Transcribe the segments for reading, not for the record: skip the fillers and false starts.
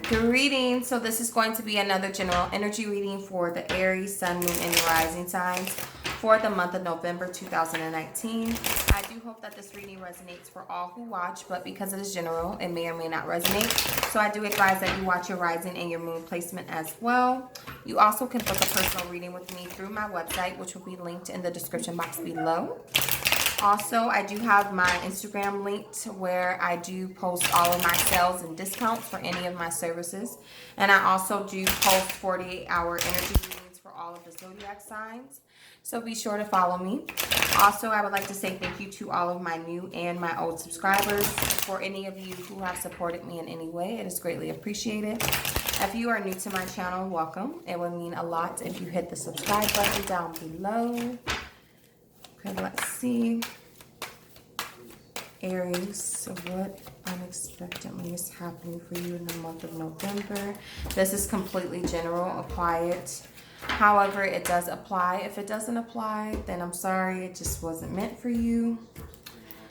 Greetings. So this is going to be another general energy reading for the Aries, Sun, Moon, and Rising signs for the month of November 2019. I do hope that this reading resonates for all who watch, but because it is general, it may or may not resonate. So I do advise that you watch your rising and your moon placement as well. You also can book a personal reading with me through my website, which will be linked in the description box below. Also, I do have my Instagram linked where I do post all of my sales and discounts for any of my services. And I also do post 48-hour energy readings for all of the zodiac signs. So be sure to follow me. Also, I would like to say thank you to all of my new and my old subscribers. For any of you who have supported me in any way, it is greatly appreciated. If you are new to my channel, welcome. It would mean a lot if you hit the subscribe button down below. Okay, let's see. Aries, so what unexpectedly is happening for you in the month of November? This is completely general. Apply it. However, it does apply. If it doesn't apply, then I'm sorry. It just wasn't meant for you.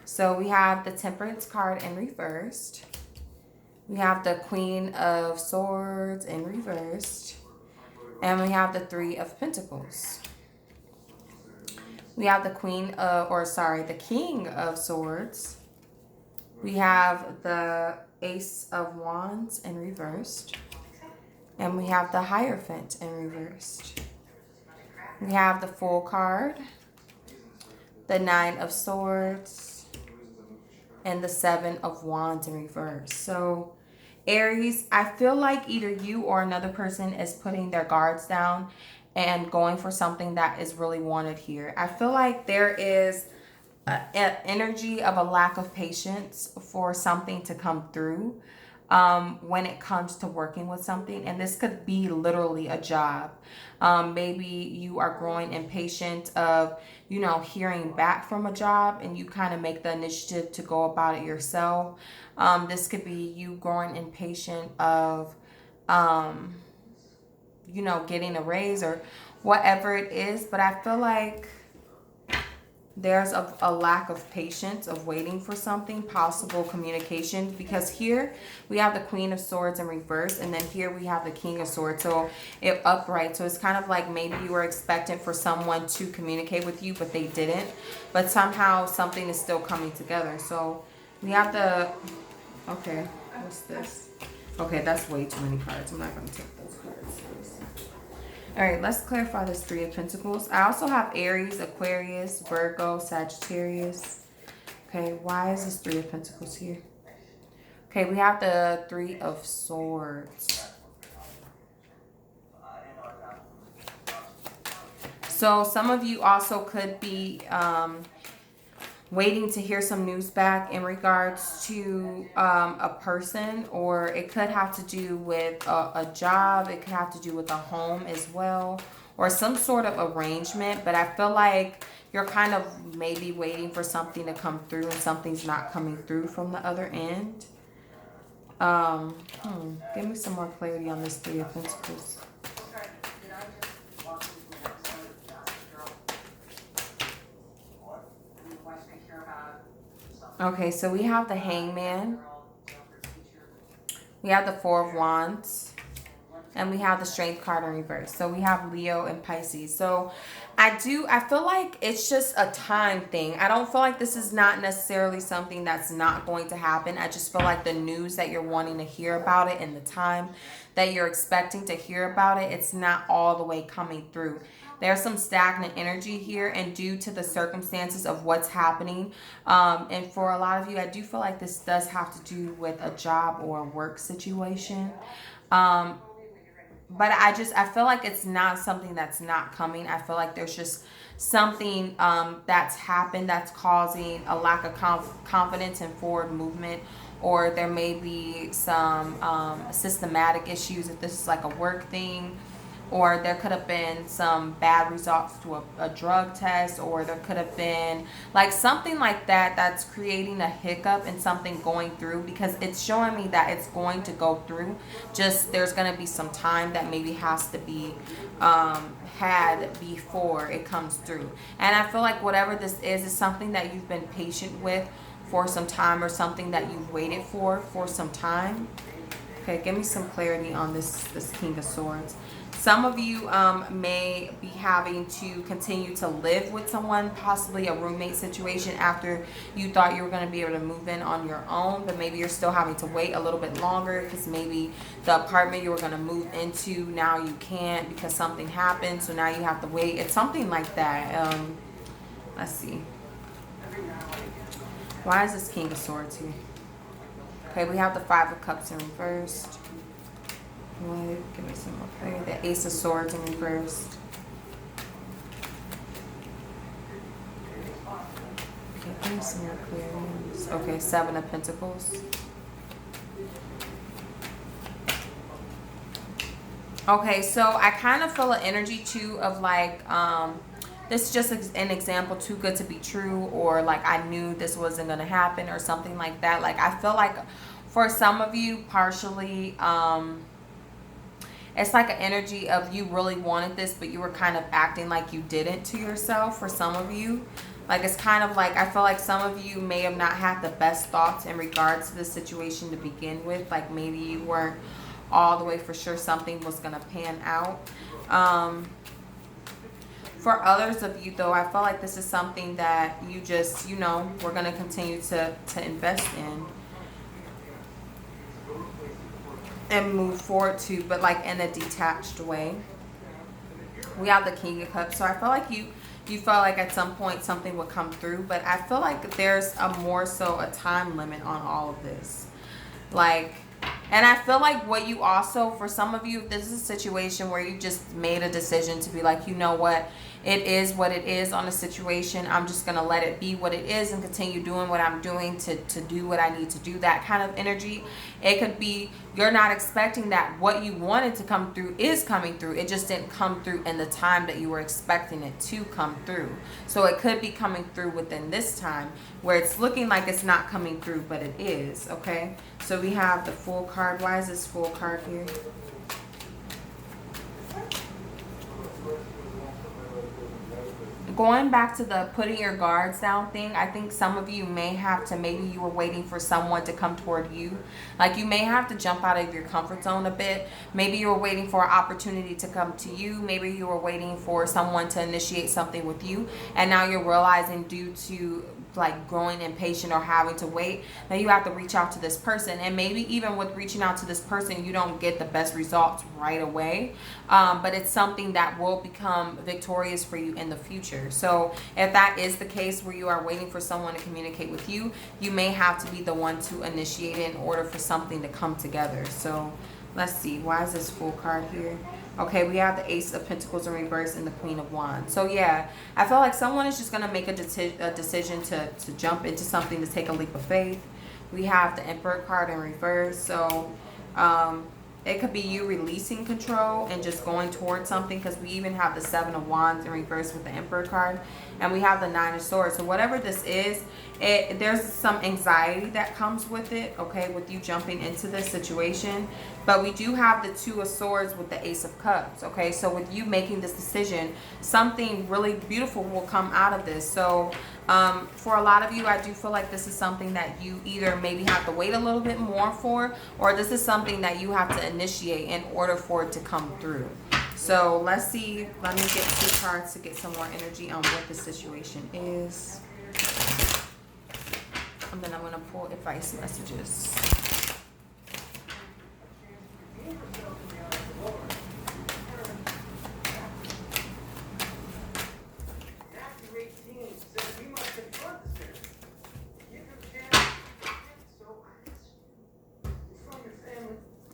So we have the Temperance card in reversed. We have the Queen of Swords in reversed. And we have the Three of Pentacles. We have the the King of Swords. We have the Ace of Wands in reversed. And we have the Hierophant in reversed. We have the Fool card, the Nine of Swords, and the Seven of Wands in reverse. So, Aries, I feel like either you or another person is putting their guards down and going for something that is really wanted here. I feel like there is an energy of a lack of patience for something to come through when it comes to working with something. And this could be literally a job. Maybe you are growing impatient of, hearing back from a job, and you kind of make the initiative to go about it yourself. This could be you growing impatient of getting a raise or whatever it is. But I feel like there's a lack of patience of waiting for something, possible communication, because here we have the Queen of Swords in reverse, and then here we have the King of Swords, so it upright. So it's kind of like maybe you were expecting for someone to communicate with you, but they didn't. But somehow something is still coming together. So we have the, okay, what's this? Okay, that's way too many cards. I'm not going to take those cards. All right, let's clarify this Three of Pentacles. I also have Aries, Aquarius, Virgo, Sagittarius. Okay, why is this Three of Pentacles here? Okay, we have the Three of Swords. So some of you also could be waiting to hear some news back in regards to a person, or it could have to do with a job. It could have to do with a home as well, or some sort of arrangement. But I feel like you're kind of maybe waiting for something to come through, and something's not coming through from the other end. Give me some more clarity on this Three of Pentacles. Okay, so we have the Hangman, we have the Four of Wands, and we have the Strength card in reverse. So we have Leo and Pisces. So I feel like it's just a time thing. I don't feel like this is not necessarily something that's not going to happen. I just feel like the news that you're wanting to hear about it and the time that you're expecting to hear about it, it's not all the way coming through. There's some stagnant energy here, and due to the circumstances of what's happening, and for a lot of you, I do feel like this does have to do with a job or a work situation. But I feel like it's not something that's not coming. I feel like there's just something that's happened that's causing a lack of confidence and forward movement, or there may be some systematic issues if this is like a work thing. Or there could have been some bad results to a drug test, or there could have been like something like that that's creating a hiccup and something going through, because it's showing me that it's going to go through. Just there's going to be some time that maybe has to be had before it comes through. And I feel like whatever this is something that you've been patient with for some time, or something that you've waited for some time. Okay, give me some clarity on this King of Swords. Some of you may be having to continue to live with someone, possibly a roommate situation after you thought you were going to be able to move in on your own, but maybe you're still having to wait a little bit longer because maybe the apartment you were going to move into, now you can't because something happened, so now you have to wait. It's something like that. Let's see. Why is this King of Swords here? Okay, we have the Five of Cups in reverse. What? Give me some more clarity. The Ace of Swords in reverse. Okay, give me some more clarity. Okay, Seven of Pentacles. Okay, so I kind of feel an energy too of like, this is just an example too good to be true, or like I knew this wasn't going to happen or something like that. Like I feel like for some of you partially, it's like an energy of you really wanted this, but you were kind of acting like you didn't to yourself for some of you. Like it's kind of like, I feel like some of you may have not had the best thoughts in regards to the situation to begin with. Like maybe you weren't all the way for sure something was going to pan out. For others of you, though, I feel like this is something that you just, you know, we're going to continue to invest in and move forward to, but like in a detached way. We have the King of Cups. So I feel like you felt like at some point something would come through, but I feel like there's a more so a time limit on all of this. Like, and I feel like what you also, for some of you, this is a situation where you just made a decision to be like, you know what, it is what it is on the situation. I'm just going to let it be what it is and continue doing what I'm doing to do what I need to do. That kind of energy. It could be you're not expecting that what you wanted to come through is coming through. It just didn't come through in the time that you were expecting it to come through. So it could be coming through within this time where it's looking like it's not coming through, but it is. Okay. So we have the Fool card. Why is this Fool card here? Going back to the putting your guards down thing, I think some of you may have to, maybe you were waiting for someone to come toward you. Like you may have to jump out of your comfort zone a bit. Maybe you were waiting for an opportunity to come to you. Maybe you were waiting for someone to initiate something with you. And now you're realizing due to like growing impatient or having to wait, that you have to reach out to this person. And maybe even with reaching out to this person, you don't get the best results right away, but it's something that will become victorious for you in the future. So if that is the case where you are waiting for someone to communicate with you, you may have to be the one to initiate it in order for something to come together. So let's see, why is this Fool card here? Okay, we have the Ace of Pentacles in reverse and the Queen of Wands. So yeah, I feel like someone is just going to make a decision to jump into something, to take a leap of faith. We have the Emperor card in reverse. So it could be you releasing control and just going towards something, because we even have the Seven of Wands in reverse with the Emperor card. And we have the Nine of Swords. So whatever this is, there's some anxiety that comes with it, okay, with you jumping into this situation. But we do have the Two of Swords with the Ace of Cups, okay? So with you making this decision, something really beautiful will come out of this. So for a lot of you, I do feel like this is something that you either maybe have to wait a little bit more for, or this is something that you have to initiate in order for it to come through. So let's see. Let me get 2 cards to get some more energy on what the situation is. And then I'm going to pull advice messages.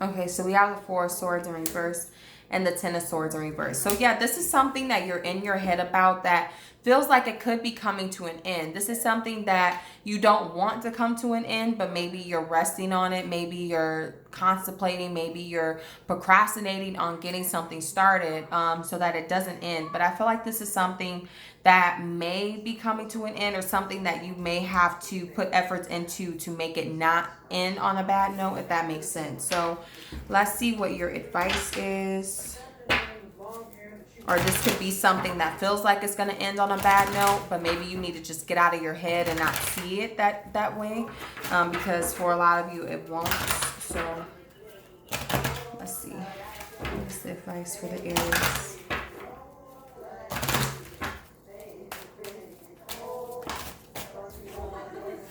Okay, so we have the Four of Swords in reverse and the Ten of Swords in reverse. So yeah, this is something that you're in your head about that feels like it could be coming to an end. This is something that you don't want to come to an end, but maybe you're resting on it. Maybe you're contemplating, maybe you're procrastinating on getting something started so that it doesn't end. But I feel like this is something that may be coming to an end, or something that you may have to put efforts into to make it not end on a bad note, if that makes sense. So let's see what your advice is. Or this could be something that feels like it's going to end on a bad note, but maybe you need to just get out of your head and not see it that way, because for a lot of you it won't. So What's the advice for the Aries?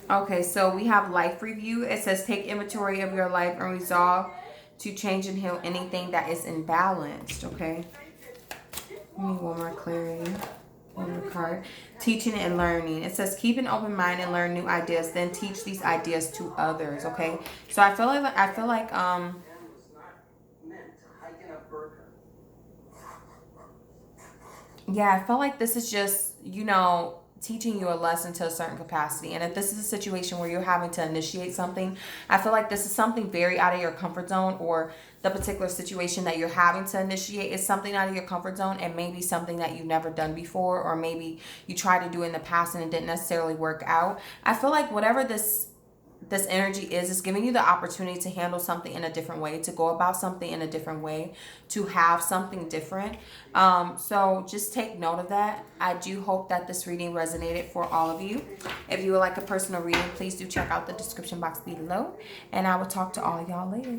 Okay, so we have life review. It says take inventory of your life and resolve to change and heal anything that is imbalanced. Okay. We need one more clarity. One more card. Teaching and learning. It says keep an open mind and learn new ideas, then teach these ideas to others. Okay. So I feel like yeah, I feel like this is just, teaching you a lesson to a certain capacity. And if this is a situation where you're having to initiate something, I feel like this is something very out of your comfort zone, or the particular situation that you're having to initiate is something out of your comfort zone, and maybe something that you've never done before, or maybe you tried to do in the past and it didn't necessarily work out. I feel like whatever this energy is giving you the opportunity to handle something in a different way, to go about something in a different way, to have something different. So just take note of that. I do hope that this reading resonated for all of you. If you would like a personal reading, please do check out the description box below, and I will talk to all of y'all later.